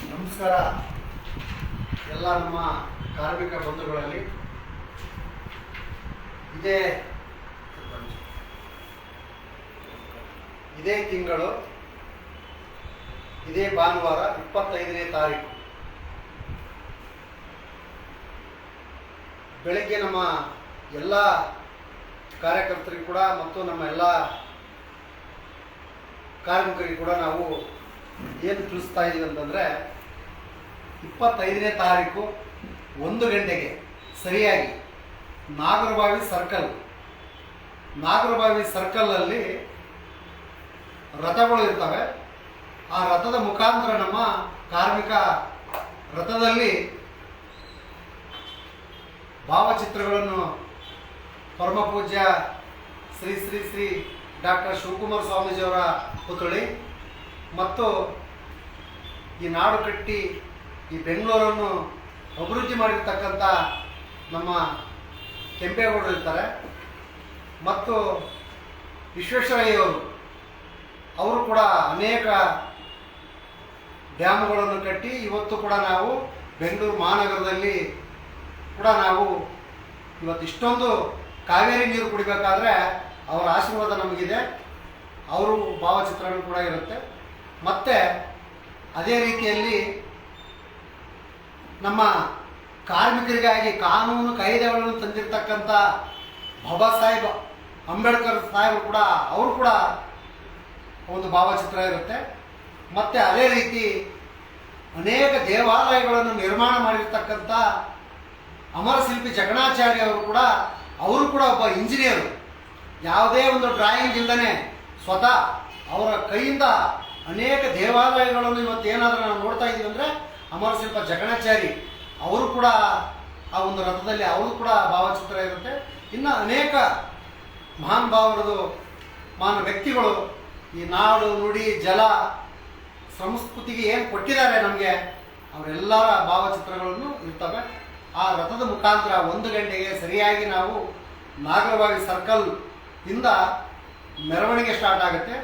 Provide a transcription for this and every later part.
ನಮಸ್ಕಾರ ಎಲ್ಲ ನಮ್ಮ ಕಾರ್ಮಿಕ ಬಂಧುಗಳಲ್ಲಿ. ಇದೇ ತಿಂಗಳು ಇದೇ ಭಾನುವಾರ 25ನೇ ತಾರೀಕು ಬೆಳಗ್ಗೆ ನಮ್ಮ ಎಲ್ಲ ಕಾರ್ಯಕರ್ತರಿಗೂ ಕೂಡ ಮತ್ತು ನಮ್ಮ ಎಲ್ಲ ಕಾರ್ಮಿಕರಿಗೂ ಕೂಡ ನಾವು ಏನು ತಿಳಿಸ್ತಾ ಇದ್ದೀವಿ ಅಂತಂದರೆ 25ನೇ ತಾರೀಕು 1 ಗಂಟೆಗೆ ಸರಿಯಾಗಿ ನಾಗರಬಾವಿ ಸರ್ಕಲಲ್ಲಿ ರಥಗಳು ಇರ್ತವೆ. ಆ ರಥದ ಮುಖಾಂತರ ನಮ್ಮ ಕಾರ್ಮಿಕ ರಥದಲ್ಲಿ ಭಾವಚಿತ್ರಗಳನ್ನು ಪರಮ ಪೂಜ್ಯ ಶ್ರೀ ಶ್ರೀ ಶ್ರೀ ಡಾಕ್ಟರ್ ಶಿವಕುಮಾರ ಸ್ವಾಮೀಜಿಯವರ ಪುತ್ಥಳಿ ಮತ್ತು ಈ ನಾಡು ಕಟ್ಟಿ ಈ ಬೆಂಗಳೂರನ್ನು ಅಭಿವೃದ್ಧಿ ಮಾಡಿರ್ತಕ್ಕಂಥ ನಮ್ಮ ಕೆಂಪೇಗೌಡರು ಇರ್ತಾರೆ ಮತ್ತು ವಿಶ್ವೇಶ್ವರಯ್ಯವರು ಅವರು ಕೂಡ ಅನೇಕ ಡ್ಯಾಮ್ಗಳನ್ನು ಕಟ್ಟಿ ಇವತ್ತು ಕೂಡ ನಾವು ಬೆಂಗಳೂರು ಮಹಾನಗರದಲ್ಲಿ ಕೂಡ ನಾವು ಇವತ್ತು ಇಷ್ಟೊಂದು ಕಾವೇರಿ ನೀರು ಕುಡಿಬೇಕಾದ್ರೆ ಅವರ ಆಶೀರ್ವಾದ ನಮಗಿದೆ. ಅವರು ಭಾವಚಿತ್ರಗಳು ಕೂಡ ಇರುತ್ತೆ. ಮತ್ತು ಅದೇ ರೀತಿಯಲ್ಲಿ ನಮ್ಮ ಕಾರ್ಮಿಕರಿಗಾಗಿ ಕಾನೂನು ಕಾಯ್ದೆಗಳನ್ನು ತಂದಿರತಕ್ಕಂಥ ಬಾಬಾ ಸಾಹೇಬ್ ಅಂಬೇಡ್ಕರ್ ಸಾಹೇಬರು ಕೂಡ ಅವರು ಕೂಡ ಒಂದು ಭಾವಚಿತ್ರ ಇರುತ್ತೆ. ಮತ್ತು ಅದೇ ರೀತಿ ಅನೇಕ ದೇವಾಲಯಗಳನ್ನು ನಿರ್ಮಾಣ ಮಾಡಿರ್ತಕ್ಕಂಥ ಅಮರಶಿಲ್ಪಿ ಜಗಣಾಚಾರ್ಯ ಅವರು ಕೂಡ ಒಬ್ಬ ಇಂಜಿನಿಯರು. ಯಾವುದೇ ಒಂದು ಡ್ರಾಯಿಂಗ್ ಇಲ್ಲದೇ ಸ್ವತಃ ಅವರ ಕೈಯಿಂದ ಅನೇಕ ದೇವಾಲಯಗಳನ್ನು ಇವತ್ತು ಏನಾದರೂ ನಾವು ನೋಡ್ತಾ ಇದ್ದೀವಿ ಅಂದರೆ ಅಮರಶಿಲ್ಪ ಜಗಣಾಚಾರಿ ಅವರು ಕೂಡ ಆ ಒಂದು ರಥದಲ್ಲಿ ಅವರು ಕೂಡ ಭಾವಚಿತ್ರ ಇರುತ್ತೆ. ಇನ್ನು ಅನೇಕ ಮಹಾನ್ ವ್ಯಕ್ತಿಗಳು ಈ ನಾಡು ನುಡಿ ಜಲ ಸಂಸ್ಕೃತಿಗೆ ಏನು ಕೊಟ್ಟಿದ್ದಾರೆ ನಮಗೆ ಅವರೆಲ್ಲರ ಭಾವಚಿತ್ರಗಳನ್ನು ಇರ್ತವೆ. ಆ ರಥದ ಮುಖಾಂತರ 1 ಗಂಟೆಗೆ ಸರಿಯಾಗಿ ನಾವು ನಾಗರಬಾವಿ ಸರ್ಕಲ್ ಇಂದ ಮೆರವಣಿಗೆ ಸ್ಟಾರ್ಟ್ ಆಗುತ್ತೆ.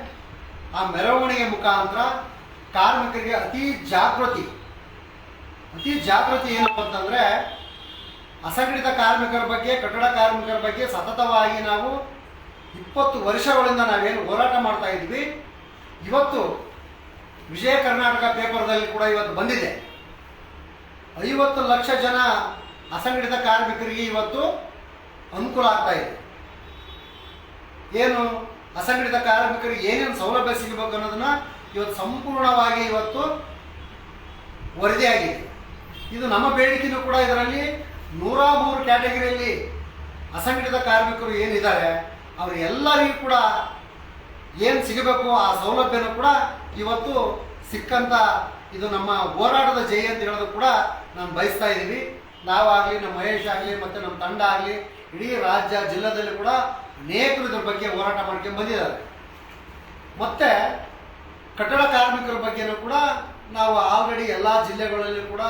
ಆ ಮೆರವಣಿಗೆ ಮುಖಾಂತರ ಕಾರ್ಮಿಕರಿಗೆ ಅತಿ ಜಾಗೃತಿ ಏನಪ್ಪ ಅಂತಂದರೆ ಅಸಂಘಟಿತ ಕಾರ್ಮಿಕರ ಬಗ್ಗೆ, ಕಟ್ಟಡ ಕಾರ್ಮಿಕರ ಬಗ್ಗೆ ಸತತವಾಗಿ ನಾವು 20 ವರ್ಷಗಳಿಂದ ನಾವೇನು ಹೋರಾಟ ಮಾಡ್ತಾ ಇದ್ವಿ. ಇವತ್ತು ವಿಜಯ ಕರ್ನಾಟಕ ಪೇಪರ್ದಲ್ಲಿ ಕೂಡ ಇವತ್ತು ಬಂದಿದೆ. 50 ಲಕ್ಷ ಜನ ಅಸಂಘಟಿತ ಕಾರ್ಮಿಕರಿಗೆ ಇವತ್ತು ಅನುಕೂಲ ಆಗ್ತಾ ಇದೆ. ಏನು ಅಸಂಘಟಿತ ಕಾರ್ಮಿಕರಿಗೆ ಏನೇನು ಸೌಲಭ್ಯ ಸಿಗಬೇಕು ಅನ್ನೋದನ್ನ ಇವತ್ತು ಸಂಪೂರ್ಣವಾಗಿ ಇವತ್ತು ವರದಿಯಾಗಿದೆ. ಇದು ನಮ್ಮ ಬೇಡಿಕೆಯೂ ಕೂಡ ಇದರಲ್ಲಿ 103 ಕ್ಯಾಟಗರಿಯಲ್ಲಿ ಅಸಂಘಟಿತ ಕಾರ್ಮಿಕರು ಏನಿದ್ದಾರೆ ಅವರೆಲ್ಲರಿಗೂ ಕೂಡ ಏನು ಸಿಗಬೇಕು ಆ ಸೌಲಭ್ಯನೂ ಕೂಡ ಇವತ್ತು ಸಿಕ್ಕಂಥ ಇದು ನಮ್ಮ ಹೋರಾಟದ ಜಯ ಅಂತ ಹೇಳೋದು ಕೂಡ ನಾನು ಬಯಸ್ತಾ ಇದ್ದೀವಿ. ನಾವಾಗಲಿ, ನಮ್ಮ ಮಹೇಶ್ ಆಗಲಿ, ಮತ್ತು ನಮ್ಮ ತಂಡ ಆಗಲಿ, ಇಡೀ ರಾಜ್ಯ ಜಿಲ್ಲೆಯಲ್ಲಿ ಕೂಡ ಅನೇಕರು ಇದ್ರ ಬಗ್ಗೆ ಹೋರಾಟ ಮಾಡ್ಕೊಂಡು ಬಂದಿದ್ದಾರೆ. ಮತ್ತು ಕಟ್ಟಡ ಕಾರ್ಮಿಕರ ಬಗ್ಗೆನೂ ಕೂಡ ನಾವು ಆಲ್ರೆಡಿ ಎಲ್ಲ ಜಿಲ್ಲೆಗಳಲ್ಲಿ ಕೂಡ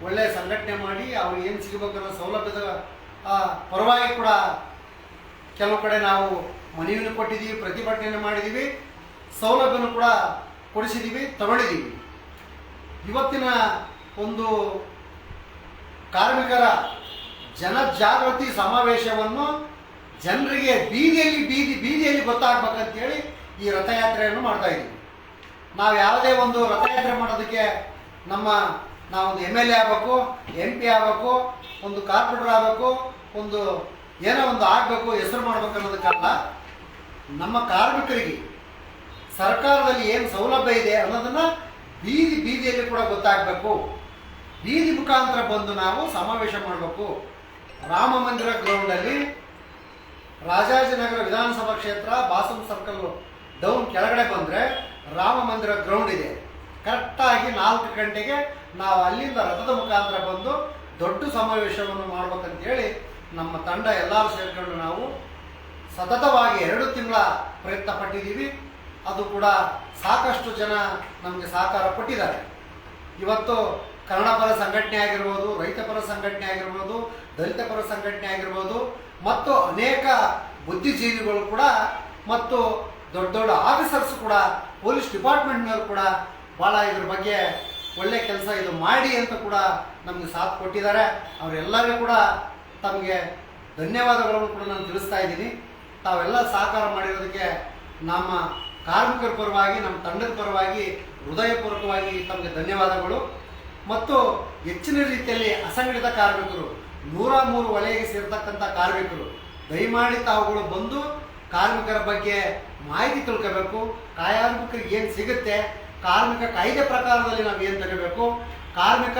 ಒಳ್ಳೆಯ ಸಂಘಟನೆ ಮಾಡಿ ಅವ್ರಿಗೆ ಏನು ಸಿಗಬೇಕನ್ನೋ ಸೌಲಭ್ಯದ ಪರವಾಗಿ ಕೂಡ ಕೆಲವು ಕಡೆ ನಾವು ಮನವಿಯನ್ನು ಕೊಟ್ಟಿದ್ದೀವಿ, ಪ್ರತಿಭಟನೆ ಮಾಡಿದ್ದೀವಿ, ಸೌಲಭ್ಯನೂ ಕೂಡ ಕೊಡಿಸಿದ್ದೀವಿ, ತಗೊಂಡಿದ್ದೀವಿ. ಇವತ್ತಿನ ಒಂದು ಕಾರ್ಮಿಕರ ಜನಜಾಗೃತಿ ಸಮಾವೇಶವನ್ನು ಜನರಿಗೆ ಬೀದಿಯಲ್ಲಿ ಗೊತ್ತಾಗಬೇಕಂತೇಳಿ ಈ ರಥಯಾತ್ರೆಯನ್ನು ಮಾಡ್ತಾ ಇದ್ದೀವಿ. ನಾವು ಯಾವುದೇ ಒಂದು ರಥಯಾತ್ರೆ ಮಾಡೋದಕ್ಕೆ ನಾವೊಂದು MLA ಆಗಬೇಕು, MP ಆಗಬೇಕು, ಒಂದು ಕಾರ್ಪೊರೇಟರ್ ಆಗಬೇಕು, ಏನೋ ಒಂದು ಆಗಬೇಕು, ಹೆಸರು ಮಾಡಬೇಕು ಅನ್ನೋದಕ್ಕಲ್ಲ. ನಮ್ಮ ಕಾರ್ಮಿಕರಿಗೆ ಸರ್ಕಾರದಲ್ಲಿ ಏನು ಸೌಲಭ್ಯ ಇದೆ ಅನ್ನೋದನ್ನು ಬೀದಿಯಲ್ಲಿ ಕೂಡ ಗೊತ್ತಾಗಬೇಕು. ಬೀದಿ ಮುಖ ಮುಖಾಂತರ ಬಂದು ನಾವು ಸಮಾವೇಶ ಮಾಡಬೇಕು. ರಾಮ ಮಂದಿರ ಗ್ರೌಂಡಲ್ಲಿ ರಾಜಾಜಿನಗರ ವಿಧಾನಸಭಾ ಕ್ಷೇತ್ರ ಬಾಸಂ ಸರ್ಕಲ್ ಡೌನ್ ಕೆಳಗಡೆ ಬಂದರೆ ರಾಮ ಮಂದಿರ ಗ್ರೌಂಡ್ ಇದೆ. ಕರೆಕ್ಟಾಗಿ 4 ಗಂಟೆಗೆ ನಾವು ಅಲ್ಲಿಂದ ರಥದ ಮುಖಾಂತರ ಬಂದು ದೊಡ್ಡ ಸಮಾವೇಶವನ್ನು ಮಾಡ್ಬೇಕಂತೇಳಿ ನಮ್ಮ ತಂಡ ಎಲ್ಲರೂ ಸೇರಿಕೊಂಡು ನಾವು ಸತತವಾಗಿ 2 ತಿಂಗಳ ಪ್ರಯತ್ನ ಪಟ್ಟಿದ್ದೀವಿ. ಅದು ಕೂಡ ಸಾಕಷ್ಟು ಜನ ನಮಗೆ ಸಹಕಾರ ಕೊಟ್ಟಿದ್ದಾರೆ. ಇವತ್ತು ಕನ್ನಡ ಪರ ಸಂಘಟನೆ ಆಗಿರ್ಬೋದು, ರೈತ ಪರ ಸಂಘಟನೆ ಆಗಿರ್ಬೋದು, ದಲಿತ ಪರ ಸಂಘಟನೆ ಆಗಿರ್ಬೋದು, ಮತ್ತು ಅನೇಕ ಬುದ್ಧಿಜೀವಿಗಳು ಕೂಡ ಮತ್ತು ದೊಡ್ಡ ದೊಡ್ಡ ಆಫೀಸರ್ಸ್ ಕೂಡ, ಪೊಲೀಸ್ ಡಿಪಾರ್ಟ್ಮೆಂಟ್ನವರು ಕೂಡ ಭಾಳ ಇದ್ರ ಬಗ್ಗೆ ಒಳ್ಳೆ ಕೆಲಸ ಇದು ಮಾಡಿ ಅಂತ ಕೂಡ ನಮಗೆ ಸಾಥ್ ಕೊಟ್ಟಿದ್ದಾರೆ. ಅವರೆಲ್ಲರಿಗೂ ಕೂಡ ತಮಗೆ ಧನ್ಯವಾದಗಳನ್ನು ಕೂಡ ನಾನು ತಿಳಿಸ್ತಾ ಇದ್ದೀನಿ. ತಾವೆಲ್ಲ ಸಹಕಾರ ಮಾಡಿರೋದಕ್ಕೆ ನಮ್ಮ ಕಾರ್ಮಿಕರ ಪರವಾಗಿ, ನಮ್ಮ ತಂಡದ ಪರವಾಗಿ ಹೃದಯಪೂರ್ವಕವಾಗಿ ತಮಗೆ ಧನ್ಯವಾದಗಳು. ಮತ್ತು ಹೆಚ್ಚಿನ ರೀತಿಯಲ್ಲಿ ಅಸಂಘಟಿತ ಕಾರ್ಮಿಕರು, 103 ವಲಯಕ್ಕೆ ಸೇರ್ತಕ್ಕಂಥ ಕಾರ್ಮಿಕರು, ದಯಮಾಡಿ ತಾವುಗಳು ಬಂದು ಕಾರ್ಮಿಕರ ಬಗ್ಗೆ ಮಾಹಿತಿ ತಿಳ್ಕೋಬೇಕು. ಕಾರ್ಮಿಕರಿಗೆ ಏನು ಸಿಗುತ್ತೆ, ಕಾರ್ಮಿಕ ಕಾಯ್ದೆ ಪ್ರಕಾರದಲ್ಲಿ ನಾವು ಏನು ತಗೋಬೇಕು, ಕಾರ್ಮಿಕ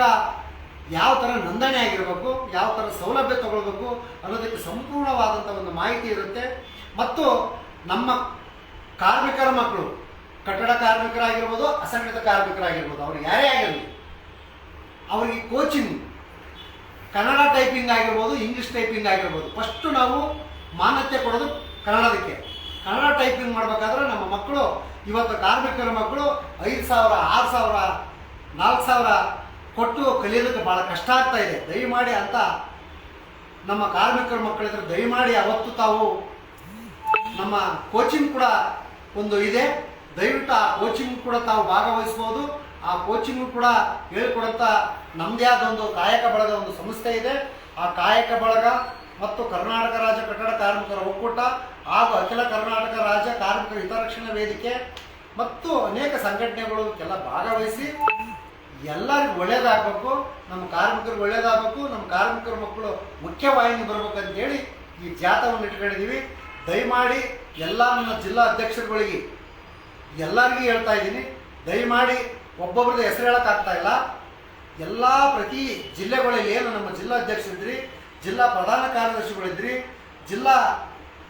ಯಾವ ಥರ ನೋಂದಣಿ ಆಗಿರಬೇಕು, ಯಾವ ಥರ ಸೌಲಭ್ಯ ತಗೊಳ್ಬೇಕು ಅನ್ನೋದಕ್ಕೆ ಸಂಪೂರ್ಣವಾದಂಥ ಒಂದು ಮಾಹಿತಿ ಇರುತ್ತೆ. ಮತ್ತು ನಮ್ಮ ಕಾರ್ಮಿಕರ ಮಕ್ಕಳು, ಕಟ್ಟಡ ಕಾರ್ಮಿಕರಾಗಿರ್ಬೋದು, ಅಸಂಘಟಿತ ಕಾರ್ಮಿಕರಾಗಿರ್ಬೋದು, ಅವ್ರು ಯಾರೇ ಆಗಿರಲಿ, ಅವರಿಗೆ ಕೋಚಿಂಗ್, ಕನ್ನಡ ಟೈಪಿಂಗ್ ಆಗಿರ್ಬೋದು, ಇಂಗ್ಲೀಷ್ ಟೈಪಿಂಗ್ ಆಗಿರ್ಬೋದು. ಫಸ್ಟು ನಾವು ಮಾನ್ಯತೆ ಕೊಡೋದು ಕನ್ನಡದಕ್ಕೆ. ಕನ್ನಡ ಟೈಪಿಂಗ್ ಮಾಡಬೇಕಾದ್ರೆ ನಮ್ಮ ಮಕ್ಕಳು, ಇವತ್ತು ಕಾರ್ಮಿಕರ ಮಕ್ಕಳು 5,000, 6,000, 4,000 ಕೊಟ್ಟು ಕಲಿಯೋದಕ್ಕೆ ಭಾಳ ಕಷ್ಟ ಆಗ್ತಾ ಇದೆ. ದಯಮಾಡಿ ಅಂತ ನಮ್ಮ ಕಾರ್ಮಿಕರ ಮಕ್ಕಳಿದ್ರೆ ದಯಮಾಡಿ ಅವತ್ತು ತಾವು ನಮ್ಮ ಕೋಚಿಂಗ್ ಕೂಡ ಒಂದು ಇದೆ, ದಯವಿಟ್ಟು ಆ ಕೋಚಿಂಗ್ ಕೂಡ ತಾವು ಭಾಗವಹಿಸ್ಬೋದು. ಆ ಕೋಚಿಂಗ್ ಕೂಡ ಹೇಳ್ಕೊಡಂತ ನಮ್ಮದೇ ಆದ ಒಂದು ಕಾಯಕ ಬಳಗ ಒಂದು ಸಂಸ್ಥೆ ಇದೆ. ಆ ಕಾಯಕ ಬಳಗ ಮತ್ತು ಕರ್ನಾಟಕ ರಾಜ್ಯ ಕಟ್ಟಡ ಕಾರ್ಮಿಕರ ಒಕ್ಕೂಟ ಹಾಗೂ ಅಖಿಲ ಕರ್ನಾಟಕ ರಾಜ್ಯ ಕಾರ್ಮಿಕರ ಹಿತರಕ್ಷಣಾ ವೇದಿಕೆ ಮತ್ತು ಅನೇಕ ಸಂಘಟನೆಗಳು ಎಲ್ಲ ಭಾಗವಹಿಸಿ ಎಲ್ಲರಿಗೂ ಒಳ್ಳೇದಾಗಬೇಕು, ನಮ್ಮ ಕಾರ್ಮಿಕರಿಗೆ ಒಳ್ಳೇದಾಗಬೇಕು, ನಮ್ಮ ಕಾರ್ಮಿಕರ ಮಕ್ಕಳು ಮುಖ್ಯವಾಹಿನಿ ಬರ್ಬೇಕಂತೇಳಿ ಈ ಜಾಥಾವನ್ನು ಇಟ್ಕೊಂಡಿದ್ದೀವಿ. ದಯಮಾಡಿ ಎಲ್ಲ ನನ್ನ ಜಿಲ್ಲಾ ಅಧ್ಯಕ್ಷರುಗಳಿಗೆ ಎಲ್ಲರಿಗೂ ಹೇಳ್ತಾ ಇದ್ದೀನಿ, ದಯಮಾಡಿ ಒಬ್ಬೊಬ್ರದ್ದು ಹೆಸರು ಹೇಳೋಕ್ಕಾಗ್ತಾ ಇಲ್ಲ. ಎಲ್ಲ ಪ್ರತಿ ಜಿಲ್ಲೆಗಳಲ್ಲಿ ಏನು ನಮ್ಮ ಜಿಲ್ಲಾ ಅಧ್ಯಕ್ಷರಿದ್ರಿ, ಜಿಲ್ಲಾ ಪ್ರಧಾನ ಕಾರ್ಯದರ್ಶಿಗಳಿದ್ರಿ, ಜಿಲ್ಲಾ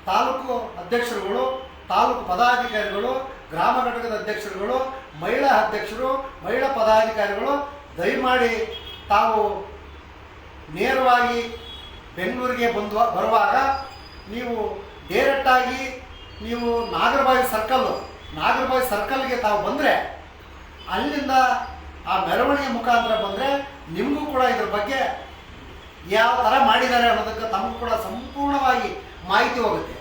ತಾಲೂಕು ಅಧ್ಯಕ್ಷರುಗಳು, ತಾಲೂಕು ಪದಾಧಿಕಾರಿಗಳು, ಗ್ರಾಮ ಘಟಕದ ಅಧ್ಯಕ್ಷರುಗಳು, ಮಹಿಳಾ ಅಧ್ಯಕ್ಷರು, ಮಹಿಳಾ ಪದಾಧಿಕಾರಿಗಳು, ದಯಮಾಡಿ ತಾವು ನೇರವಾಗಿ ಬೆಂಗಳೂರಿಗೆ ಬರುವಾಗ ನೀವು ಡೈರೆಕ್ಟಾಗಿ ನೀವು ನಾಗರಬಾವಿ ಸರ್ಕಲ್ಗೆ ತಾವು ಬಂದರೆ, ಅಲ್ಲಿಂದ ಆ ಮೆರವಣಿಗೆ ಮುಖಾಂತರ ಬಂದರೆ ನಿಮಗೂ ಕೂಡ ಇದ್ರ ಬಗ್ಗೆ ಯಾವ ಥರ ಮಾಡಿದ್ದಾರೆ ಅನ್ನೋದಕ್ಕೆ ತಮಗೂ ಕೂಡ ಸಂಪೂರ್ಣವಾಗಿ ಮಾಹಿತಿ ಹೋಗುತ್ತೆ.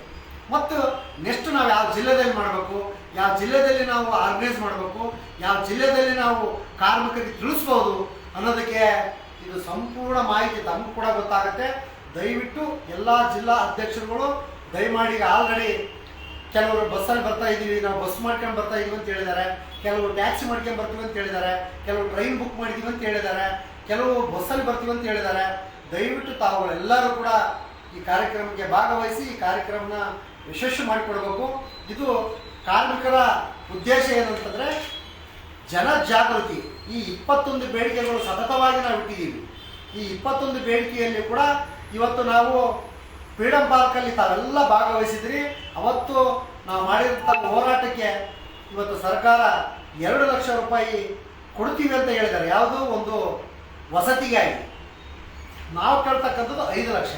ಮತ್ತು ನೆಕ್ಸ್ಟ್ ನಾವು ಯಾವ ಜಿಲ್ಲೆಯಲ್ಲಿ ಮಾಡಬೇಕು, ಯಾವ ಜಿಲ್ಲೆಯಲ್ಲಿ ನಾವು ಆರ್ಗನೈಸ್ ಮಾಡಬೇಕು, ಯಾವ ಜಿಲ್ಲೆಯಲ್ಲಿ ನಾವು ಕಾರ್ಮಿಕರಿಗೆ ತಿಳಿಸ್ಬೋದು ಅನ್ನೋದಕ್ಕೆ ಇದು ಸಂಪೂರ್ಣ ಮಾಹಿತಿ ತಮಗೂ ಕೂಡ ಗೊತ್ತಾಗುತ್ತೆ. ದಯವಿಟ್ಟು ಎಲ್ಲ ಜಿಲ್ಲಾ ಅಧ್ಯಕ್ಷರುಗಳು ದಯಮಾಡಿ ಆಲ್ರೆಡಿ ಕೆಲವರು ಬಸ್ಸಲ್ಲಿ ಬರ್ತಾ ಇದ್ದೀವಿ, ನಾವು ಬಸ್ ಮಾಡ್ಕೊಂಡು ಬರ್ತಾ ಇದೀವಿ ಅಂತ ಹೇಳಿದ್ದಾರೆ, ಕೆಲವರು ಟ್ಯಾಕ್ಸಿ ಮಾಡ್ಕೊಂಡು ಬರ್ತೀವಿ ಅಂತ ಹೇಳಿದ್ದಾರೆ, ಕೆಲವರು ಟ್ರೈನ್ ಬುಕ್ ಮಾಡಿದ್ದೀವಿ ಅಂತ ಹೇಳಿದ್ದಾರೆ, ಕೆಲವು ಬಸ್ಸಲ್ಲಿ ಬರ್ತೀವಿ ಅಂತ ಹೇಳಿದ್ದಾರೆ. ದಯವಿಟ್ಟು ತಾವುಗಳೆಲ್ಲರೂ ಕೂಡ ಈ ಕಾರ್ಯಕ್ರಮಕ್ಕೆ ಭಾಗವಹಿಸಿ ಈ ಕಾರ್ಯಕ್ರಮನ ಯಶಸ್ವಿ ಮಾಡಿಕೊಡ್ಬೇಕು. ಇದು ಕಾರ್ಮಿಕರ ಉದ್ದೇಶ ಏನಂತಂದರೆ ಜನಜಾಗೃತಿ. ಈ 21 ಬೇಡಿಕೆಗಳು ಸತತವಾಗಿ ನಾವು ಇಟ್ಟಿದ್ದೀವಿ. ಈ 21 ಬೇಡಿಕೆಯಲ್ಲಿ ಕೂಡ ಇವತ್ತು ನಾವು ಫ್ರೀಡಮ್ ಪಾರ್ಕಲ್ಲಿ ತಾವೆಲ್ಲ ಭಾಗವಹಿಸಿದ್ರಿ. ಅವತ್ತು ನಾವು ಮಾಡಿದಂಥ ಹೋರಾಟಕ್ಕೆ ಇವತ್ತು ಸರ್ಕಾರ 2 ಲಕ್ಷ ರೂಪಾಯಿ ಕೊಡ್ತೀವಿ ಅಂತ ಹೇಳಿದ್ದಾರೆ. ಯಾವುದೋ ಒಂದು ವಸತಿಗಾಗಿ. ನಾವು ಕೇಳ್ತಕ್ಕಂಥದ್ದು 5 ಲಕ್ಷ.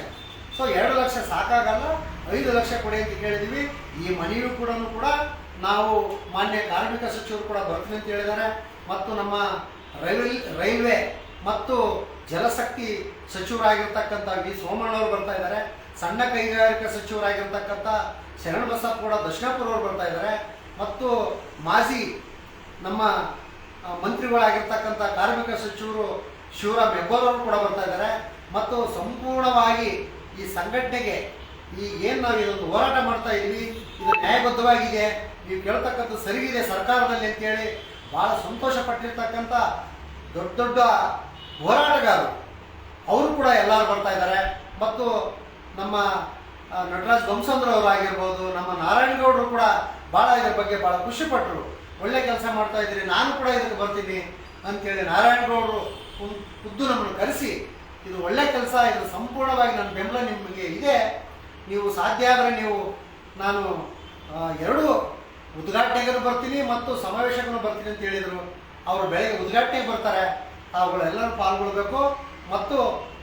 ಸೊ 2 ಲಕ್ಷ ಸಾಕಾಗಲ್ಲ, 5 ಲಕ್ಷ ಕೊಡಿ ಅಂತ ಕೇಳಿದ್ದೀವಿ. ಈ ಮನೆಯೂ ಕೂಡ ನಾವು ಮಾನ್ಯ ಕಾರ್ಮಿಕ ಸಚಿವರು ಕೂಡ ಬರ್ತೀವಿ ಅಂತ ಹೇಳಿದ್ದಾರೆ. ಮತ್ತು ನಮ್ಮ ರೈಲ್ವೆ ಮತ್ತು ಜಲಶಕ್ತಿ ಸಚಿವರಾಗಿರ್ತಕ್ಕಂಥ ವಿ ಸೋಮಣ್ಣವರು ಬರ್ತಾ ಇದ್ದಾರೆ. ಸಣ್ಣ ಕೈಗಾರಿಕಾ ಸಚಿವರಾಗಿರ್ತಕ್ಕಂಥ ಶರಣಬಸಪ್ಪ ಕೂಡ ದಕ್ಷಿಣಾಪುರವರು ಬರ್ತಾ ಇದ್ದಾರೆ. ಮತ್ತು ಮಾಜಿ ನಮ್ಮ ಮಂತ್ರಿಗಳಾಗಿರ್ತಕ್ಕಂಥ ಕಾರ್ಮಿಕ ಸಚಿವರು ಶಿವರಾಮ್ ಹೆಬ್ಬಾರ್ ಅವರು ಕೂಡ ಬರ್ತಾ ಇದ್ದಾರೆ. ಮತ್ತು ಸಂಪೂರ್ಣವಾಗಿ ಈ ಸಂಘಟನೆಗೆ ಈ ಏನು ನಾವು ಇದೊಂದು ಹೋರಾಟ ಮಾಡ್ತಾ ಇದ್ದೀವಿ, ಇದು ನ್ಯಾಯಬದ್ಧವಾಗಿದೆ, ನೀವು ಕೇಳ್ತಕ್ಕಂಥ ಸರಿಗಿದೆ ಸರ್ಕಾರದಲ್ಲಿ ಅಂತೇಳಿ ಭಾಳ ಸಂತೋಷ ಪಟ್ಟಿರ್ತಕ್ಕಂಥ ದೊಡ್ಡ ದೊಡ್ಡ ಹೋರಾಟಗಾರರು ಅವರು ಕೂಡ ಎಲ್ಲರೂ ಬರ್ತಾ ಇದ್ದಾರೆ. ಮತ್ತು ನಮ್ಮ ನಟರಾಜ್ ವಂಸಂದ್ರವರು ಆಗಿರ್ಬೋದು, ನಮ್ಮ ನಾರಾಯಣಗೌಡರು ಕೂಡ ಭಾಳ ಇದ್ರ ಬಗ್ಗೆ ಭಾಳ ಖುಷಿಪಟ್ಟರು. ಒಳ್ಳೆ ಕೆಲಸ ಮಾಡ್ತಾ ಇದ್ದೀರಿ, ನಾನು ಕೂಡ ಇದಕ್ಕೆ ಬರ್ತೀನಿ ಅಂತೇಳಿ ನಾರಾಯಣಗೌಡರು ಖುದ್ದು ನಮ್ಮನ್ನು ಕರೆಸಿ ಇದು ಒಳ್ಳೆ ಕೆಲಸ, ಇದು ಸಂಪೂರ್ಣವಾಗಿ ನನ್ನ ಬೆಂಬಲ ನಿಮಗೆ ಇದೆ, ನೀವು ಸಾಧ್ಯ ಆದರೆ ನೀವು ನಾನು ಎರಡೂ ಉದ್ಘಾಟನೆಗೂ ಬರ್ತೀನಿ ಮತ್ತು ಸಮಾವೇಶಕ್ಕೂ ಬರ್ತೀನಿ ಅಂತ ಹೇಳಿದರು. ಅವರು ಬೆಳಗ್ಗೆ ಉದ್ಘಾಟನೆಗೆ ಬರ್ತಾರೆ, ಅವುಗಳೆಲ್ಲರೂ ಪಾಲ್ಗೊಳ್ಬೇಕು ಮತ್ತು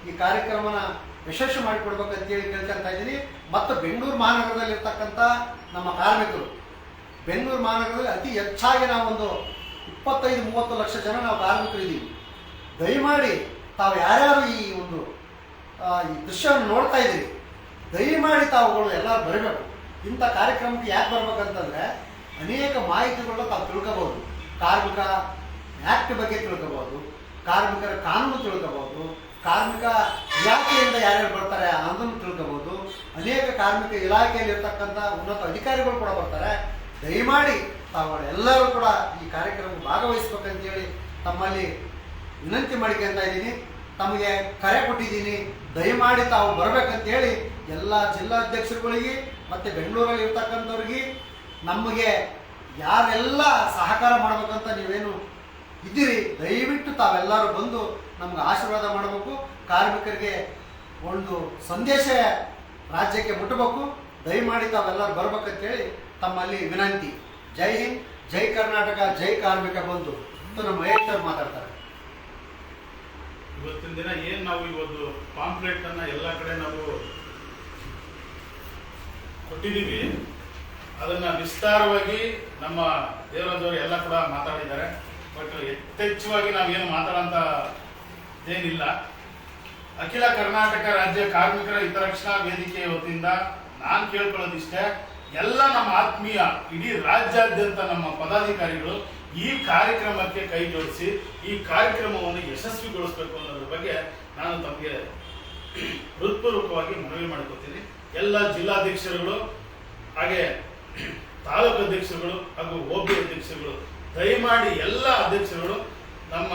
ಈ ಕಾರ್ಯಕ್ರಮನ ಯಶಸ್ವಿ ಮಾಡಿಕೊಡ್ಬೇಕು ಅಂತೇಳಿ ಕೇಳ್ಕೊಳ್ತಾ ಇದ್ದೀನಿ. ಮತ್ತು ಬೆಂಗಳೂರು ಮಹಾನಗರದಲ್ಲಿರ್ತಕ್ಕಂಥ ನಮ್ಮ ಕಾರ್ಮಿಕರು, ಬೆಂಗಳೂರು ಮಹಾನಗರದಲ್ಲಿ ಅತಿ ಹೆಚ್ಚಾಗಿ ನಾವೊಂದು 25-30 ಲಕ್ಷ ಜನ ನಾವು ಕಾರ್ಮಿಕರು ಇದ್ದೀವಿ. ದಯಮಾಡಿ ತಾವು ಯಾರ್ಯಾರು ಈ ಒಂದು ಈ ದೃಶ್ಯವನ್ನು ನೋಡ್ತಾ ಇದ್ದೀರಿ, ದಯಮಾಡಿ ತಾವುಗಳು ಎಲ್ಲರೂ ಬರಬೇಕು. ಇಂಥ ಕಾರ್ಯಕ್ರಮಕ್ಕೆ ಯಾಕೆ ಬರ್ಬೇಕಂತಂದರೆ ಅನೇಕ ಮಾಹಿತಿಗಳನ್ನ ತಾವು ತಿಳ್ಕೋಬೋದು. ಕಾರ್ಮಿಕ ಆ್ಯಕ್ಟ್ ಬಗ್ಗೆ ತಿಳ್ಕೋಬೋದು, ಕಾರ್ಮಿಕರ ಕಾನೂನು ತಿಳ್ಕೋಬೋದು, ಕಾರ್ಮಿಕ ಇಲಾಖೆಯಿಂದ ಯಾರ್ಯಾರು ಬರ್ತಾರೆ ಅದನ್ನು ತಿಳ್ಕೋಬೋದು, ಅನೇಕ ಕಾರ್ಮಿಕ ಇಲಾಖೆಯಲ್ಲಿ ಇರ್ತಕ್ಕಂಥ ಉನ್ನತ ಅಧಿಕಾರಿಗಳು ಕೂಡ ಬರ್ತಾರೆ. ದಯಮಾಡಿ ತಾವುಗಳು ಎಲ್ಲರೂ ಕೂಡ ಈ ಕಾರ್ಯಕ್ರಮಕ್ಕೆ ಭಾಗವಹಿಸ್ಬೇಕಂತೇಳಿ ತಮ್ಮಲ್ಲಿ ವಿನಂತಿ ಮಾಡ್ಕೊಳ್ತಾ ಇದ್ದೀನಿ. ತಮಗೆ ಕರೆ ಕೊಟ್ಟಿದ್ದೀನಿ, ದಯಮಾಡಿ ತಾವು ಬರಬೇಕಂತೇಳಿ ಎಲ್ಲ ಜಿಲ್ಲಾಧ್ಯಕ್ಷರುಗಳಿಗೆ ಮತ್ತು ಬೆಂಗಳೂರಲ್ಲಿ ಇರ್ತಕ್ಕಂಥವ್ರಿಗೆ ನಮಗೆ ಯಾರೆಲ್ಲ ಸಹಕಾರ ಮಾಡ್ಬೇಕಂತ ನೀವೇನು ಇದ್ದೀರಿ, ದಯವಿಟ್ಟು ತಾವೆಲ್ಲರೂ ಬಂದು ನಮ್ಗೆ ಆಶೀರ್ವಾದ ಮಾಡಬೇಕು. ಕಾರ್ಮಿಕರಿಗೆ ಒಂದು ಸಂದೇಶ ರಾಜ್ಯಕ್ಕೆ ಮುಟ್ಟಬೇಕು. ದಯಮಾಡಿ ತಾವೆಲ್ಲರೂ ಬರ್ಬೇಕಂತೇಳಿ ತಮ್ಮಲ್ಲಿ ವಿನಂತಿ. ಜೈ ಹಿಂದ್, ಜೈ ಕರ್ನಾಟಕ, ಜೈ ಕಾರ್ಮಿಕ ಬಂಧು ಅಂತ ನಮ್ಮ ಮಹೇಶ್ವರ್ ಮಾತಾಡ್ತಾರೆ. ಇವತ್ತಿನ ದಿನ ಏನು ನಾವು ಇವತ್ತು ಪಾಂಪ್ಲೆಟ್ ಅನ್ನ ಎಲ್ಲ ಕಡೆ ನಾವು ಕೊಟ್ಟಿದ್ದೀವಿ, ಅದನ್ನ ವಿಸ್ತಾರವಾಗಿ ನಮ್ಮ ದೇವರಾಜವರು ಎಲ್ಲ ಕೂಡ ಮಾತಾಡಿದ್ದಾರೆ. ಬಟ್ ಯಥೇಚ್ಛವಾಗಿ ನಾವೇನು ಮಾತಾಡೋಂಥದ್ದೇನಿಲ್ಲ. ಅಖಿಲ ಕರ್ನಾಟಕ ರಾಜ್ಯ ಕಾರ್ಮಿಕರ ಹಿತರಕ್ಷಣಾ ವೇದಿಕೆ ವತಿಯಿಂದ ನಾನು ಕೇಳ್ಕೊಳ್ಳೋದಿಷ್ಟೇ, ಎಲ್ಲ ನಮ್ಮ ಆತ್ಮೀಯ ಇಡೀ ರಾಜ್ಯಾದ್ಯಂತ ನಮ್ಮ ಪದಾಧಿಕಾರಿಗಳು ಈ ಕಾರ್ಯಕ್ರಮಕ್ಕೆ ಕೈ ಜೋಡಿಸಿ ಈ ಕಾರ್ಯಕ್ರಮವನ್ನು ಯಶಸ್ವಿಗೊಳಿಸಬೇಕು ಅನ್ನೋದ್ರ ಬಗ್ಗೆ ನಾನು ತಮಗೆ ಹೃತ್ಪೂರ್ವಕವಾಗಿ ಮನವಿ ಮಾಡ್ಕೊತೀನಿ. ಎಲ್ಲ ಜಿಲ್ಲಾಧ್ಯಕ್ಷರುಗಳು, ಹಾಗೆ ತಾಲೂಕು ಅಧ್ಯಕ್ಷರುಗಳು ಹಾಗೂ ಹೋಬಳಿ ಅಧ್ಯಕ್ಷರುಗಳು, ದಯಮಾಡಿ ಎಲ್ಲ ಅಧ್ಯಕ್ಷರುಗಳು ನಮ್ಮ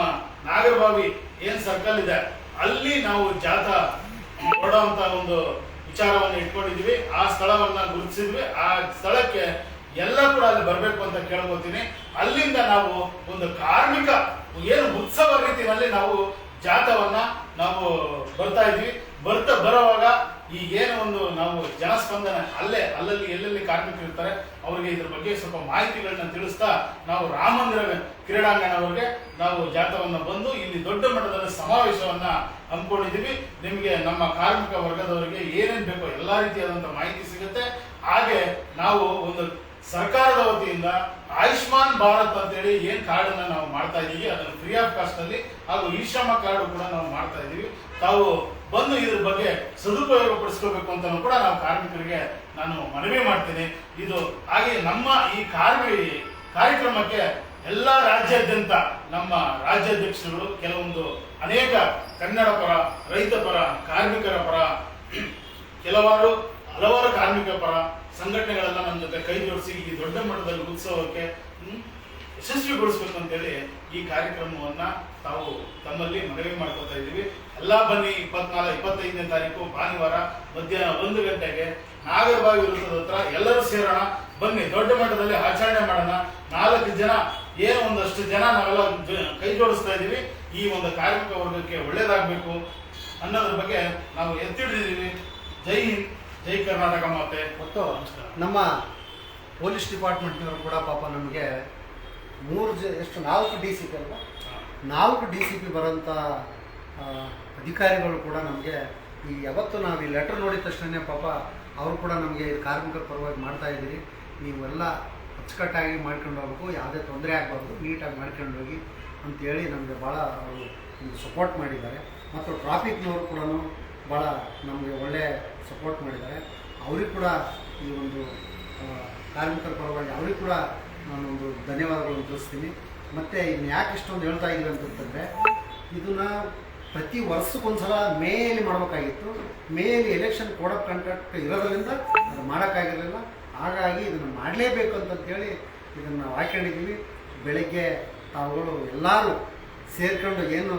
ನಾಗರಬಾವಿ ಏನ್ ಸರ್ಕಲ್ ಇದೆ ಅಲ್ಲಿ ನಾವು ಜಾಥಾ ಕೊಡುವಂತ ಒಂದು ವಿಚಾರವನ್ನು ಇಟ್ಕೊಂಡಿದ್ವಿ. ಆ ಸ್ಥಳವನ್ನ ಗುರುತಿಸಿದ್ವಿ. ಆ ಸ್ಥಳಕ್ಕೆ ಎಲ್ಲ ಕೂಡ ಅಲ್ಲಿ ಬರಬೇಕು ಅಂತ ಕೇಳ್ಕೊತೀನಿ. ಅಲ್ಲಿಂದ ನಾವು ಒಂದು ಕಾರ್ಮಿಕ ಏನು ಉತ್ಸವ ರೀತಿಯಲ್ಲಿ ನಾವು ಜಾಥಾವನ್ನ ನಾವು ಬರ್ತಾ ಇದ್ವಿ. ಬರುವಾಗ ಈಗೇನು ಒಂದು ನಾವು ಜನಸ್ಪಂದನೆ ಅಲ್ಲಲ್ಲಿ ಎಲ್ಲೆಲ್ಲಿ ಕಾರ್ಮಿಕರು ಇರ್ತಾರೆ ಅವರಿಗೆ ಇದ್ರ ಬಗ್ಗೆ ಸ್ವಲ್ಪ ಮಾಹಿತಿಗಳನ್ನ ತಿಳಿಸ್ತಾ ನಾವು ರಾಮ ಮಂದಿರ ಕ್ರೀಡಾಂಗಣವರೆಗೆ ನಾವು ಜಾಥಾವನ್ನ ಬಂದು ಇಲ್ಲಿ ದೊಡ್ಡ ಮಟ್ಟದಲ್ಲಿ ಸಮಾವೇಶವನ್ನ ಹಮ್ಮಿಕೊಂಡಿದ್ದೀವಿ. ನಿಮಗೆ ನಮ್ಮ ಕಾರ್ಮಿಕ ವರ್ಗದವರಿಗೆ ಏನೇನು ಬೇಕೋ ಎಲ್ಲಾ ರೀತಿಯಾದಂತಹ ಮಾಹಿತಿ ಸಿಗುತ್ತೆ. ಹಾಗೆ ನಾವು ಒಂದು ಸರ್ಕಾರದ ವತಿಯಿಂದ ಆಯುಷ್ಮಾನ್ ಭಾರತ್ ಅಂತೇಳಿ ಏನ್ ಕಾರ್ಡ್ ಅನ್ನ ನಾವು ಮಾಡ್ತಾ ಇದೀವಿ, ಅದನ್ನು ಫ್ರೀ ಆಫ್ ಕಾಸ್ಟ್ ಅಲ್ಲಿ ಹಾಗೂ ಈ ಶ್ರಮ ಕಾರ್ಡ್ ಕೂಡ ನಾವು ಮಾಡ್ತಾ ಇದೀವಿ. ತಾವು ಬಂದು ಇದ್ರ ಬಗ್ಗೆ ಸದುಪಯೋಗ ಪಡಿಸ್ಕೋಬೇಕು ಅಂತ ಕೂಡ ನಾವು ಕಾರ್ಮಿಕರಿಗೆ ನಾನು ಮನವಿ ಮಾಡ್ತೀನಿ. ಇದು ಹಾಗೆ ನಮ್ಮ ಈ ಕಾರ್ಯಕ್ರಮಕ್ಕೆ ಎಲ್ಲ ರಾಜ್ಯಾದ್ಯಂತ ನಮ್ಮ ರಾಜ್ಯಾಧ್ಯಕ್ಷರುಗಳು ಕೆಲವೊಂದು ಅನೇಕ ಕನ್ನಡ ಪರ, ರೈತ ಪರ, ಕಾರ್ಮಿಕರ ಪರ, ಹಲವಾರು ಕಾರ್ಮಿಕ ಪರ ಸಂಘಟನೆಗಳೆಲ್ಲ ನಮ್ಮ ಜೊತೆ ಕೈ ಜೋಡಿಸಿ ಈ ದೊಡ್ಡ ಮಟ್ಟದಲ್ಲಿ ಉತ್ಸವಕ್ಕೆ ಯಶಸ್ವಿಗೊಳಿಸ್ಬೇಕು ಅಂತೇಳಿ ಈ ಕಾರ್ಯಕ್ರಮವನ್ನ ತಾವು ತಮ್ಮಲ್ಲಿ ಮನವಿ ಮಾಡ್ಕೊತಾ ಇದ್ದೀವಿ. ಎಲ್ಲ ಬನ್ನಿ 25ನೇ ತಾರೀಕು ಭಾನುವಾರ ಮಧ್ಯಾಹ್ನ 1 ಗಂಟೆಗೆ ನಾಗರಬಾವಿ ವೃತ್ತದ ಹತ್ರ ಎಲ್ಲರೂ ಸೇರೋಣ. ಬನ್ನಿ, ದೊಡ್ಡ ಮಟ್ಟದಲ್ಲಿ ಆಚರಣೆ ಮಾಡೋಣ. 4 ಜನ ಏನು ಒಂದಷ್ಟು ಜನ ನಾವೆಲ್ಲ ಕೈ ಜೋಡಿಸ್ತಾ ಇದ್ದೀವಿ. ಈ ಒಂದು ಕಾರ್ಮಿಕ ವರ್ಗಕ್ಕೆ ಒಳ್ಳೇದಾಗಬೇಕು ಅನ್ನೋದ್ರ ಬಗ್ಗೆ ನಾವು ಎತ್ತಿಡಿದೀವಿ. ಜೈ ಹಿಂದ್, ಜೈ ಕರ್ನಾಟಕ ಮಾತೆ. ಮತ್ತು ನಮ್ಮ ಪೊಲೀಸ್ ಡಿಪಾರ್ಟ್ಮೆಂಟ್ನವರು ಕೂಡ ಪಾಪ ನಮಗೆ 4 DCP ಅಲ್ವಾ, 4 DCP ಬರೋಂಥ ಅಧಿಕಾರಿಗಳು ಕೂಡ ನಮಗೆ ಯಾವತ್ತು ನಾವು ಈ ಲೆಟರ್ ನೋಡಿದ ತಕ್ಷಣ ಪಾಪ ಅವರು ಕೂಡ ನಮಗೆ ಕಾರ್ಮಿಕರ ಪರವಾಗಿ ಮಾಡ್ತಾ ಇದ್ದೀರಿ, ನೀವೆಲ್ಲ ಅಚ್ಚುಕಟ್ಟಾಗಿ ಮಾಡ್ಕೊಂಡು ಹೋಗ್ಬೇಕು, ಯಾವುದೇ ತೊಂದರೆ ಆಗಬಾರ್ದು, ನೀಟಾಗಿ ಮಾಡ್ಕೊಂಡು ಹೋಗಿ ಅಂತೇಳಿ ನಮಗೆ ಭಾಳ ಅವರು ಸಪೋರ್ಟ್ ಮಾಡಿದ್ದಾರೆ. ಮತ್ತು ಟ್ರಾಫಿಕ್ನವರು ಕೂಡ ಭಾಳ ನಮಗೆ ಒಳ್ಳೆ ಸಪೋರ್ಟ್ ಮಾಡಿದ್ದಾರೆ. ಅವ್ರಿಗೆ ಕೂಡ ಈ ಒಂದು ಕಾರ್ಮಿಕರ ಪರವಾಗಿ ಅವ್ರಿಗೆ ಕೂಡ ನಾನೊಂದು ಧನ್ಯವಾದಗಳನ್ನು ತಿಳಿಸ್ತೀನಿ. ಮತ್ತು ಇನ್ನು ಯಾಕೆ ಇಷ್ಟೊಂದು ಹೇಳ್ತಾ ಇದ್ದೀವಿ ಅಂತಂತಂದರೆ, ಇದನ್ನು ಪ್ರತಿ ವರ್ಷಕ್ಕೊಂದ್ಸಲ ಮೇಯಲ್ಲಿ ಮಾಡಬೇಕಾಗಿತ್ತು. ಮೇಯಲ್ಲಿ ಎಲೆಕ್ಷನ್ ಕೋಡ್ ಆಫ್ ಕಂಡಕ್ಟ್ ಇರೋದ್ರಿಂದ ಅದು ಮಾಡೋಕ್ಕಾಗಿರಲಿಲ್ಲ. ಹಾಗಾಗಿ ಇದನ್ನು ಮಾಡಲೇಬೇಕು ಅಂತಂತೇಳಿ ಇದನ್ನು ನಾವು ಹಾಕೊಂಡಿದ್ದೀವಿ. ಬೆಳಗ್ಗೆ ತಾವುಗಳು ಎಲ್ಲರೂ ಸೇರ್ಕೊಂಡು ಏನು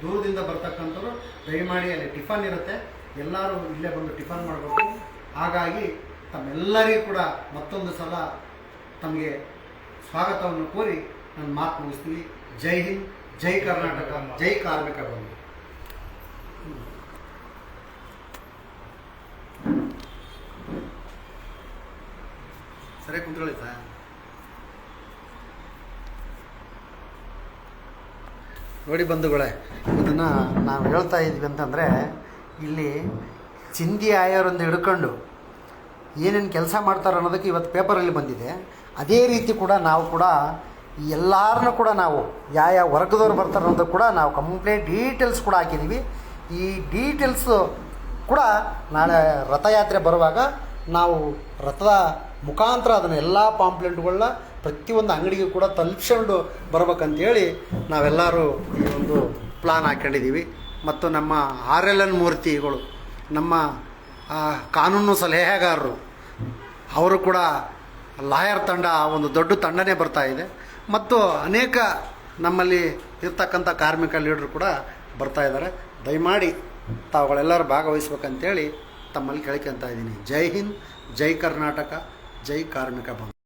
ದೂರದಿಂದ ಬರ್ತಕ್ಕಂಥವ್ರು ದಯಮಾಡಿ ಅಲ್ಲಿ ಟಿಫನ್ ಇರುತ್ತೆ, ಎಲ್ಲರೂ ಇಲ್ಲೇ ಬಂದು ಟಿಫನ್ ಮಾಡಬೇಕು. ಹಾಗಾಗಿ ತಮ್ಮೆಲ್ಲರಿಗೂ ಕೂಡ ಮತ್ತೊಂದು ಸಲ ತಮಗೆ ಸ್ವಾಗತವನ್ನು ಕೋರಿ ನನ್ನ ಮಾತು ಮುಗಿಸ್ತೀವಿ. ಜೈ ಹಿಂದ್, ಜೈ ಕರ್ನಾಟಕ, ಜೈ ಕಾರ್ಮಿಕ ಬಂಧು. ಸರಿ ಕುಂತ್ಕೊಳ್ಳಿ ಸರ್. ನೋಡಿ ಬಂಧುಗಳೇ, ಇದನ್ನು ನಾವು ಹೇಳ್ತಾ ಇದ್ವಿ ಅಂತಂದರೆ ಇಲ್ಲಿ ಚಿಂದಿ ಆಯೋರಿಂದ ಹಿಡ್ಕೊಂಡು ಏನೇನು ಕೆಲಸ ಮಾಡ್ತಾರೆ ಅನ್ನೋದಕ್ಕೆ ಇವತ್ತು ಪೇಪರಲ್ಲಿ ಬಂದಿದೆ. ಅದೇ ರೀತಿ ಕೂಡ ನಾವು ಕೂಡ ಎಲ್ಲರನ್ನೂ ಕೂಡ ನಾವು ಯಾವ ವರ್ಗದವ್ರು ಬರ್ತಾರೆ ಅನ್ನೋದಕ್ಕೆ ಕೂಡ ನಾವು ಕಂಪ್ಲೀಟ್ ಡೀಟೇಲ್ಸ್ ಕೂಡ ಹಾಕಿದ್ದೀವಿ. ಈ ಡೀಟೇಲ್ಸು ಕೂಡ ನಾಳೆ ರಥಯಾತ್ರೆ ಬರುವಾಗ ನಾವು ರಥದ ಮುಖಾಂತರ ಅದನ್ನು ಎಲ್ಲ ಪಾಂಪ್ಲೆಂಟ್ಗಳನ್ನ ಪ್ರತಿಯೊಂದು ಅಂಗಡಿಗೂ ಕೂಡ ತಲುಪಿಸ್ಕೊಂಡು ಬರ್ಬೇಕಂತೇಳಿ ನಾವೆಲ್ಲರೂ ಈ ಒಂದು ಪ್ಲಾನ್ ಹಾಕ್ಕೊಂಡಿದ್ದೀವಿ. ಮತ್ತು ನಮ್ಮ RLN ಮೂರ್ತಿಗಳು, ನಮ್ಮ ಕಾನೂನು ಸಲಹೆಗಾರರು, ಅವರು ಕೂಡ ಲಾಯರ್ ತಂಡ, ಒಂದು ದೊಡ್ಡ ತಂಡನೇ ಬರ್ತಾ ಇದೆ. ಮತ್ತು ಅನೇಕ ನಮ್ಮಲ್ಲಿ ಇರ್ತಕ್ಕಂಥ ಕಾರ್ಮಿಕ ಲೀಡರ್ ಕೂಡ ಬರ್ತಾ ಇದ್ದಾರೆ. ದಯಮಾಡಿ ತಾವುಗಳೆಲ್ಲರೂ ಭಾಗವಹಿಸ್ಬೇಕಂತೇಳಿ ತಮ್ಮಲ್ಲಿ ಕೇಳ್ಕೊತಾ ಇದ್ದೀನಿ. ಜೈ ಹಿಂದ್, ಜೈ ಕರ್ನಾಟಕ, ಜೈ ಕಾರ್ಮಿಕ ಬಂಧು.